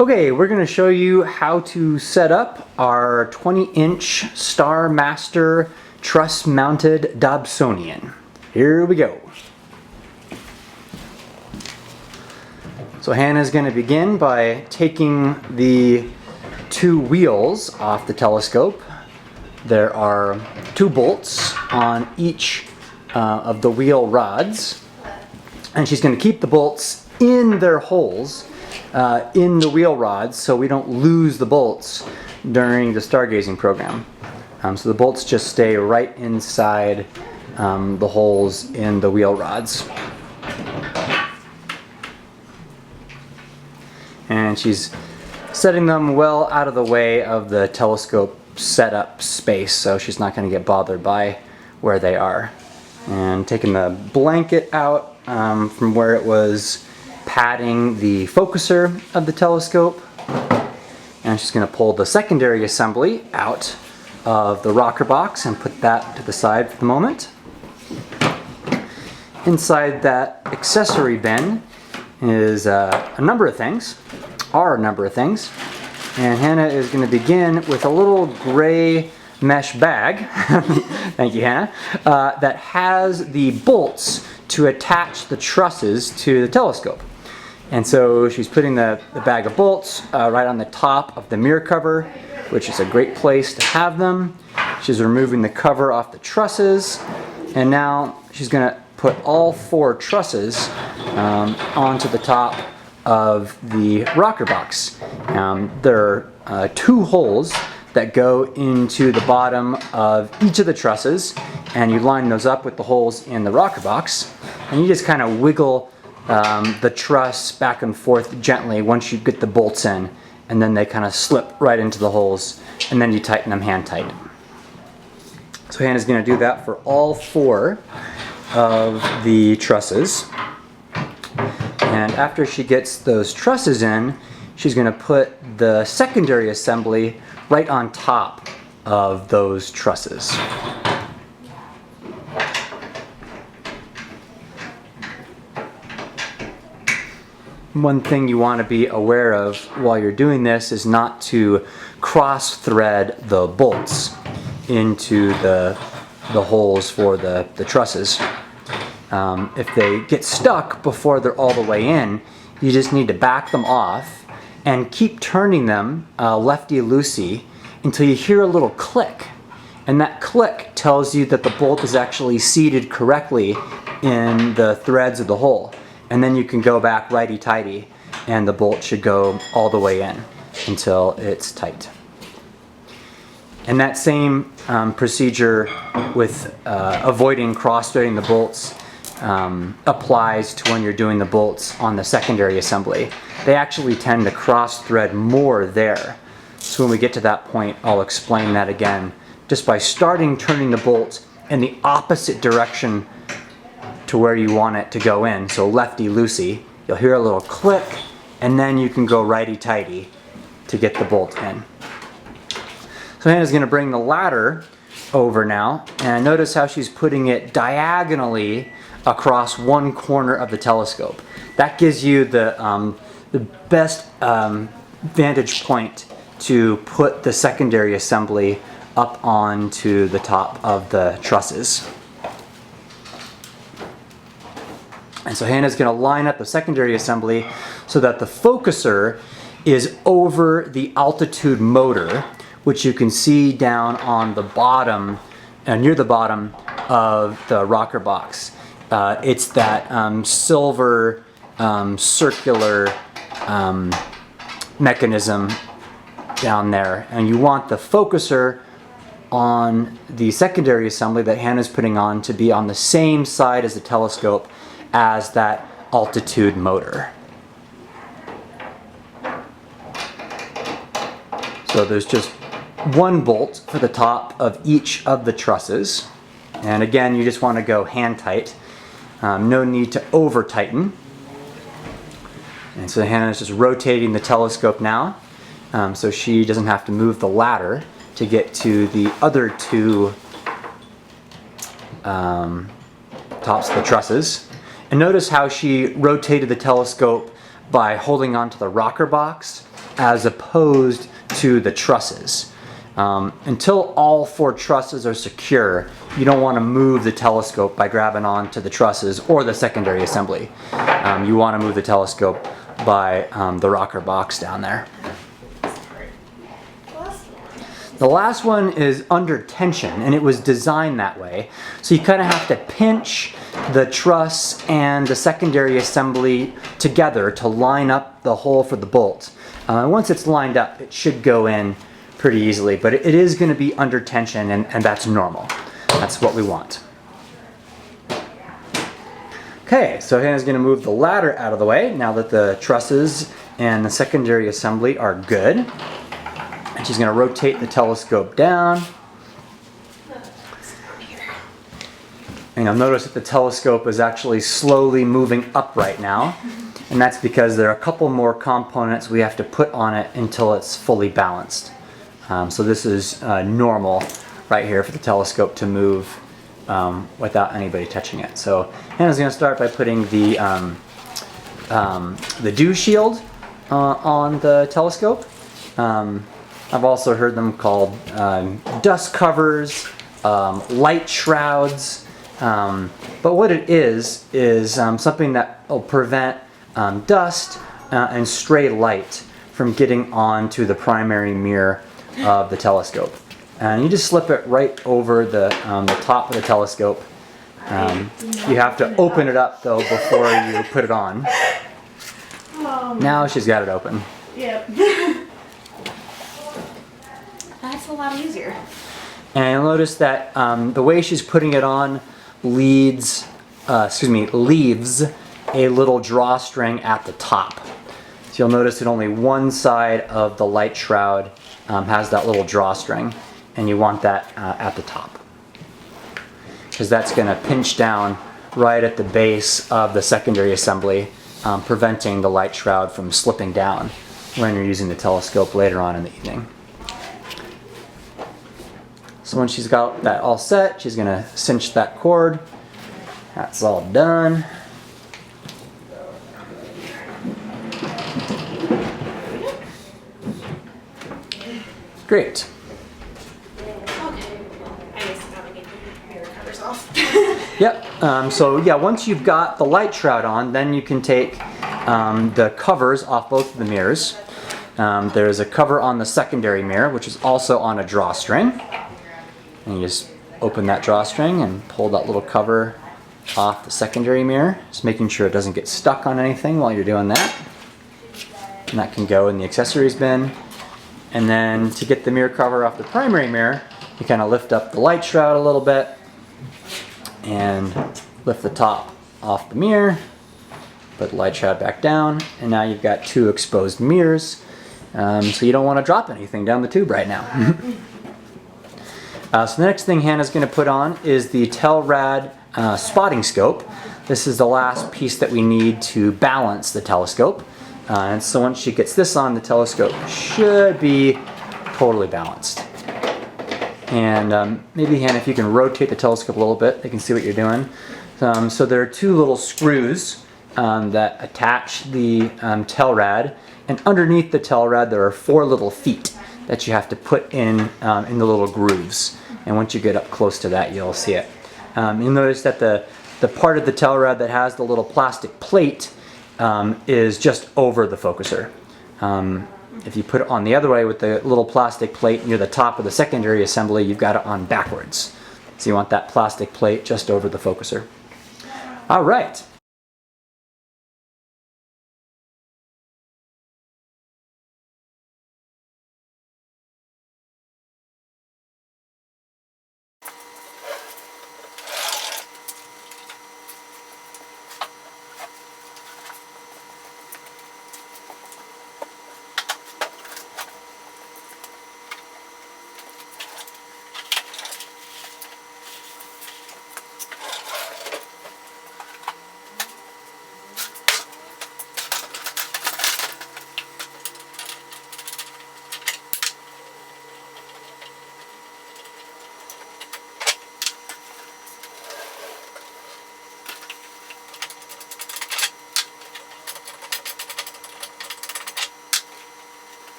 Okay, we're going to show you how to set up our 20-inch StarMaster truss-mounted Dobsonian. Here we go. So Hannah's going to begin by taking the two wheels off the telescope. There are two bolts on each of the wheel rods, and she's going to keep the bolts in their holes in the wheel rods so we don't lose the bolts during the stargazing program. So the bolts just stay right inside the holes in the wheel rods. And she's setting them well out of the way of the telescope setup space, so she's not going to get bothered by where they are. And taking the blanket out from where it was padding the focuser of the telescope, and she's going to pull the secondary assembly out of the rocker box and put that to the side for the moment. Inside that accessory bin is a number of things, and Hannah is going to begin with a little gray mesh bag thank you, Hannah, that has the bolts to attach the trusses to the telescope. And so she's putting the bag of bolts right on the top of the mirror cover, which is a great place to have them. She's removing the cover off the trusses, and now she's going to put all four trusses onto the top of the rocker box. There are two holes that go into the bottom of each of the trusses, and you line those up with the holes in the rocker box, and you just kind of wiggle the truss back and forth gently once you get the bolts in, and then they kind of slip right into the holes, and then you tighten them hand tight. So Hannah's going to do that for all four of the trusses. And after she gets those trusses in, she's going to put the secondary assembly right on top of those trusses. One thing you want to be aware of while you're doing this is not to cross thread the bolts into the holes for the trusses. If they get stuck before they're all the way in, you just need to back them off and keep turning them lefty-loosey until you hear a little click. And that click tells you that the bolt is actually seated correctly in the threads of the hole. And then you can go back righty-tighty, and the bolt should go all the way in until it's tight. And that same procedure with avoiding cross-threading the bolts applies to when you're doing the bolts on the secondary assembly. They actually tend to cross-thread more there. So when we get to that point, I'll explain that again. Just by starting turning the bolt in the opposite direction to where you want it to go in, so lefty-loosey, you'll hear a little click, and then you can go righty-tighty to get the bolt in. So Hannah's going to bring the ladder over now, and notice how she's putting it diagonally across one corner of the telescope. That gives you the best vantage point to put the secondary assembly up onto the top of the trusses. And so Hannah's going to line up the secondary assembly so that the focuser is over the altitude motor, which you can see down on the bottom, near the bottom of the rocker box. It's that silver circular mechanism down there, and you want the focuser on the secondary assembly that Hannah's putting on to be on the same side as the telescope as that altitude motor. So there's just one bolt for the top of each of the trusses, and again you just want to go hand tight. No need to over tighten. And so Hannah's just rotating the telescope now, so she doesn't have to move the ladder to get to the other two tops of the trusses. And notice how she rotated the telescope by holding onto the rocker box as opposed to the trusses. Until all 4 trusses are secure, you don't want to move the telescope by grabbing onto the trusses or the secondary assembly. You want to move the telescope by the rocker box down there. The last one is under tension, and it was designed that way. So you kind of have to pinch the truss and the secondary assembly together to line up the hole for the bolt. Once it's lined up, it should go in pretty easily, but it is going to be under tension, and that's normal. That's what we want. Okay, so Hannah's going to move the ladder out of the way now that the trusses and the secondary assembly are good. And she's going to rotate the telescope down. And you'll notice that the telescope is actually slowly moving up right now. And that's because there are a couple more components we have to put on it until it's fully balanced. So this is normal right here for the telescope to move without anybody touching it. So Hannah's going to start by putting the dew shield on the telescope. I've also heard them called dust covers, light shrouds. But what it is something that will prevent dust and stray light from getting onto the primary mirror of the telescope. And you just slip it right over the top of the telescope. You have to open it up though before you put it on. Now she's got it open. Yep. That's a lot easier. And you'll notice that the way she's putting it on leaves a little drawstring at the top. So you'll notice that only one side of the light shroud has that little drawstring, and you want that at the top, because that's going to pinch down right at the base of the secondary assembly, preventing the light shroud from slipping down when you're using the telescope later on in the evening. So when she's got that all set, she's going to cinch that cord. That's all done. Great. Yep. So yeah, once you've got the light shroud on, then you can take the covers off both of the mirrors. There's a cover on the secondary mirror, which is also on a drawstring. And you just open that drawstring and pull that little cover off the secondary mirror, just making sure it doesn't get stuck on anything while you're doing that. And that can go in the accessories bin. And then to get the mirror cover off the primary mirror, you kind of lift up the light shroud a little bit and lift the top off the mirror, put the light shroud back down, and now you've got 2 exposed mirrors, so you don't want to drop anything down the tube right now. So the next thing Hannah's going to put on is the Telrad spotting scope. This is the last piece that we need to balance the telescope. And so once she gets this on, the telescope should be totally balanced. And maybe Hannah, if you can rotate the telescope a little bit, they can see what you're doing. So there are 2 little screws that attach the Telrad, and underneath the Telrad there are 4 little feet that you have to put in the little grooves. And once you get up close to that, you'll see it. You'll notice that the part of the Telrad that has the little plastic plate is just over the focuser. If you put it on the other way with the little plastic plate near the top of the secondary assembly, you've got it on backwards. So you want that plastic plate just over the focuser. All right.